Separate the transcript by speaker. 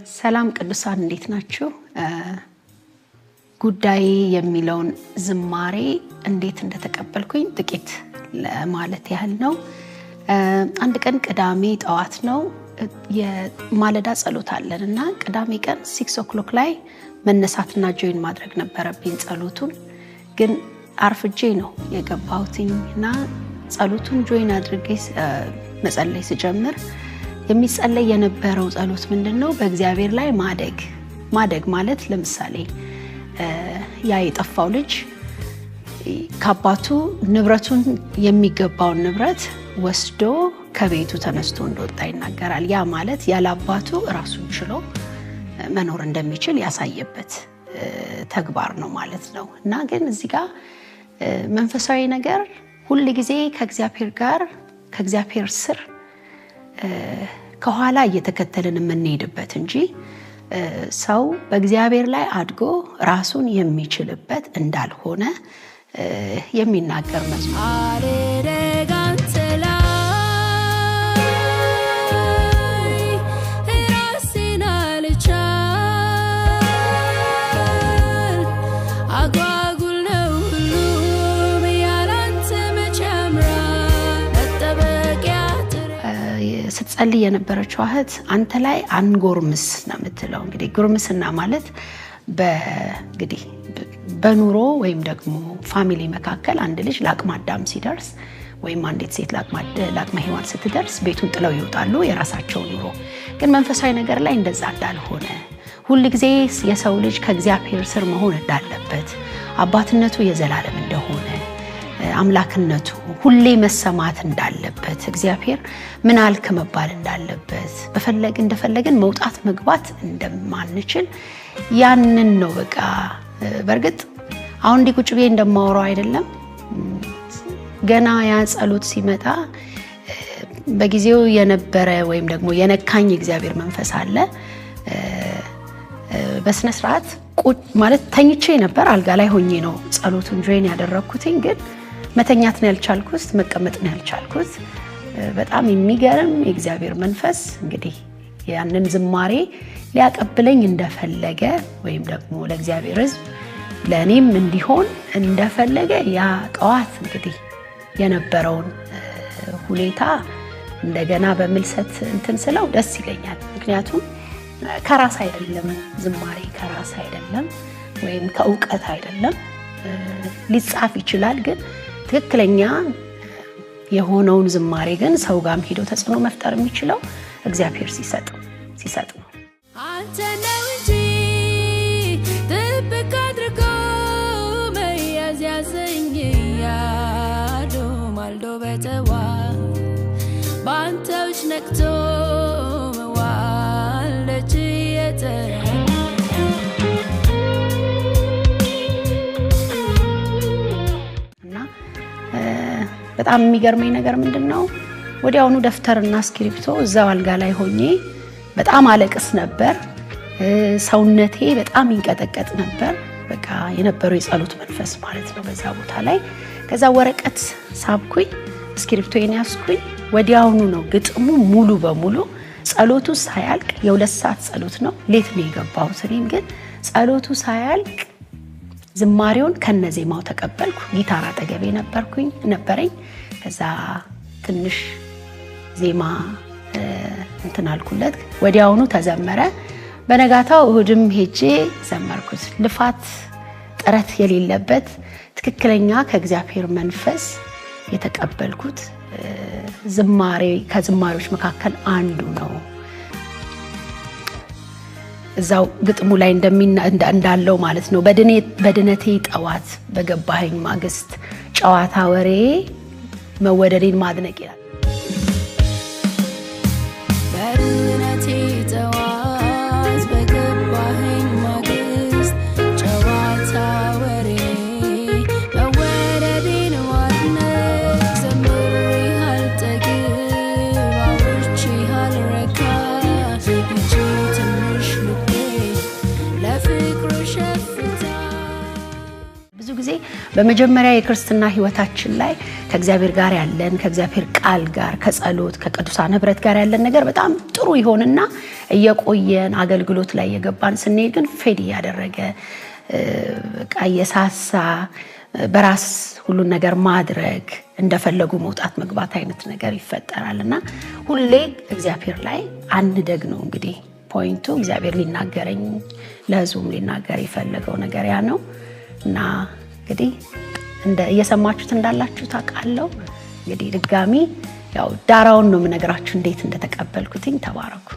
Speaker 1: ሰላም ቅዱሳን እንዴት ናችሁ? ጉዳይ የሚለውን ዝማሬ እንዴት እንደተቀበልኩኝ ጥቂት ለማለት ያህል ነው። አንድ ቀን ቅዳሜ ጠዋት ነው የማለዳ ጸሎት አለንና ቅዳሜ ቀን 6 o'clock ላይ መነሳትና ጆይን ማድረግ ነበረብኝ ጸሎቱን። ግን አርፍጄ ነው የገባሁትና ጸሎቱን ጆይን አድርጌ መጸለይ ስጀምር የሚጸለይ የነበረው ጸሎት ምንድነው? በእግዚአብሔር ላይ ማደግ ማለት ለምሳሌ ያ የጠፋው ልጅ ከአባቱ ንብረቱን የሚገባውን ንብረት ወስዶ ከቤቱ ተነስቶ እንደወጣ ይናገራል። ያ ማለት ያለ አባቱ ራሱን ችሎ መኖር እንደሚችል ያሳየበት ተግባር ነው ማለት ነው። እና ግን እዚህ ጋር መንፈሳዊ ነገር ሁሉ ጊዜ ከእግዚአብሔር ጋር ከእግዚአብሔር ስር ከኋላ እየተከተልን የምንሄድበት እንጂ ሰው በእግዚአብሔር ላይ አድጎ ራሱን የሚችልበት እንዳልሆነ የሚናገር መዝሙር ስትጸልይ የነበረችው እህት አንተ ላይ አንጎርምስ ነው የምትለው። እንግዲህ ጉርምስና ማለት በእንግዲህ በኑሮ ወይም ደግሞ ፋሚሊ መካከል አንድ ልጅ ለአቅመ አዳም ሲደርስ ወይም አንዲት ሴት ለአቅመ ሔዋን ስትደርስ ቤቱን ጥለው ይወጣሉ የራሳቸው ኑሮ። ግን መንፈሳዊ ነገር ላይ እንደዛ እንዳልሆነ ሁሉ ጊዜ የሰው ልጅ ከእግዚአብሔር ስር መሆን እንዳለበት፣ አባትነቱ የዘላለም እንደሆነ፣ አምላክነቱ ሁሌ መሰማት እንዳለበት፣ እግዚአብሔር ምን አልክ መባል እንዳለበት፣ እንደፈለግን መውጣት መግባት እንደማንችል ያንን ነው በቃ። በርግጥ አሁን እንዲህ ቁጭ ብዬ እንደማወራው አይደለም። ገና ያ ጸሎት ሲመጣ በጊዜው የነበረ ወይም ደግሞ የነካኝ እግዚአብሔር መንፈስ አለ። በስነ ስርዓት ቁጭ ማለት ተኝቼ ነበር። አልጋ ላይ ሆኜ ነው ጸሎቱን ጆይን ያደረኩትኝ። ግን መተኛት ነው ያልቻልኩት፣ መቀመጥ ነው ያልቻልኩት። በጣም የሚገርም የእግዚአብሔር መንፈስ እንግዲህ ያንን ዝማሬ ሊያቀብለኝ እንደፈለገ ወይም ደግሞ ለእግዚአብሔር ሕዝብ ለእኔም እንዲሆን እንደፈለገ ያ ጠዋት እንግዲህ የነበረውን ሁኔታ እንደገና በምልሰት እንትን ስለው ደስ ይለኛል። ምክንያቱም ከራስ አይደለም ዝማሬ፣ ከራስ አይደለም ወይም ከእውቀት አይደለም። ሊጻፍ ይችላል፣ ግን ትክክለኛ የሆነውን ዝማሬ ግን ሰው ጋርም ሄዶ ተጽዕኖ መፍጠር የሚችለው እግዚአብሔር ሲሰጥ ነው።
Speaker 2: አንተ ነው እንጂ ጥብቅ አድርጎ መያዝ ያዘኝ ያዶ ማልዶ በጠዋት በአንተዎች ነቅቶ መዋለች
Speaker 1: እና በጣም የሚገርመኝ ነገር ምንድነው? ወዲያውኑ ደፍተርና እስክሪፕቶ እዛው አልጋ ላይ ሆኜ በጣም አለቅስ ነበር። ሰውነቴ በጣም ይንቀጠቀጥ ነበር። በቃ የነበረው የጸሎት መንፈስ ማለት ነው በዛ ቦታ ላይ። ከዛ ወረቀት ሳብኩኝ፣ እስክሪፕቶዬን ያዝኩኝ። ወዲያውኑ ነው ግጥሙ ሙሉ በሙሉ ጸሎቱ ሳያልቅ የ2 ሰዓት ጸሎት ነው። ሌት ነው የገባሁት። እኔም ግን ጸሎቱ ሳያልቅ ዝማሬውን ከነዜማው ተቀበልኩ። ጊታር አጠገቤ ነበረኝ። ከዛ ትንሽ ዜማ እንትን አልኩለት፣ ወዲያውኑ ተዘመረ። በነጋታው እሁድም ሄጄ ዘመርኩት። ልፋት ጥረት የሌለበት ትክክለኛ ከእግዚአብሔር መንፈስ የተቀበልኩት ዝማሬ ከዝማሬዎች መካከል አንዱ ነው። እዛው ግጥሙ ላይ እንዳለው ማለት ነው። በድነቴ ጠዋት በገባኸኝ ማግስት ጨዋታ ወሬ መወደዴን ማድነቅ ይላል።
Speaker 2: በድነቴ ጠዋት በገባኸኝ ማግስት ጨዋታ ወሬ መወደዴን ማድነቅ ዘምሬሃል ጠግብ አውርቼሃል ረካ ይቺ ትንሽ ልቤ ለፍቅሩ ሸፍታ።
Speaker 1: ብዙ ጊዜ በመጀመሪያ የክርስትና ህይወታችን ላይ ከእግዚአብሔር ጋር ያለን ከእግዚአብሔር ቃል ጋር ከጸሎት ከቅዱሳን ህብረት ጋር ያለን ነገር በጣም ጥሩ ይሆንና እየቆየን አገልግሎት ላይ የገባን ስንሄድ ግን ፌድ ያደረገ ቃየሳሳ በራስ ሁሉን ነገር ማድረግ እንደፈለጉ መውጣት መግባት አይነት ነገር ይፈጠራልና ሁሌ እግዚአብሔር ላይ አንደግ ነው እንግዲህ ፖይንቱ እግዚአብሔር ሊናገረኝ ለህዝቡም ሊናገር ይፈልገው ነገር ያ ነው እና እንግዲህ እየሰማችሁት እንዳላችሁ ታውቃለሁ እንግዲህ ድጋሚ ያው ዳራውን ነው የምነግራችሁ እንዴት እንደተቀበልኩትኝ ተባረኩ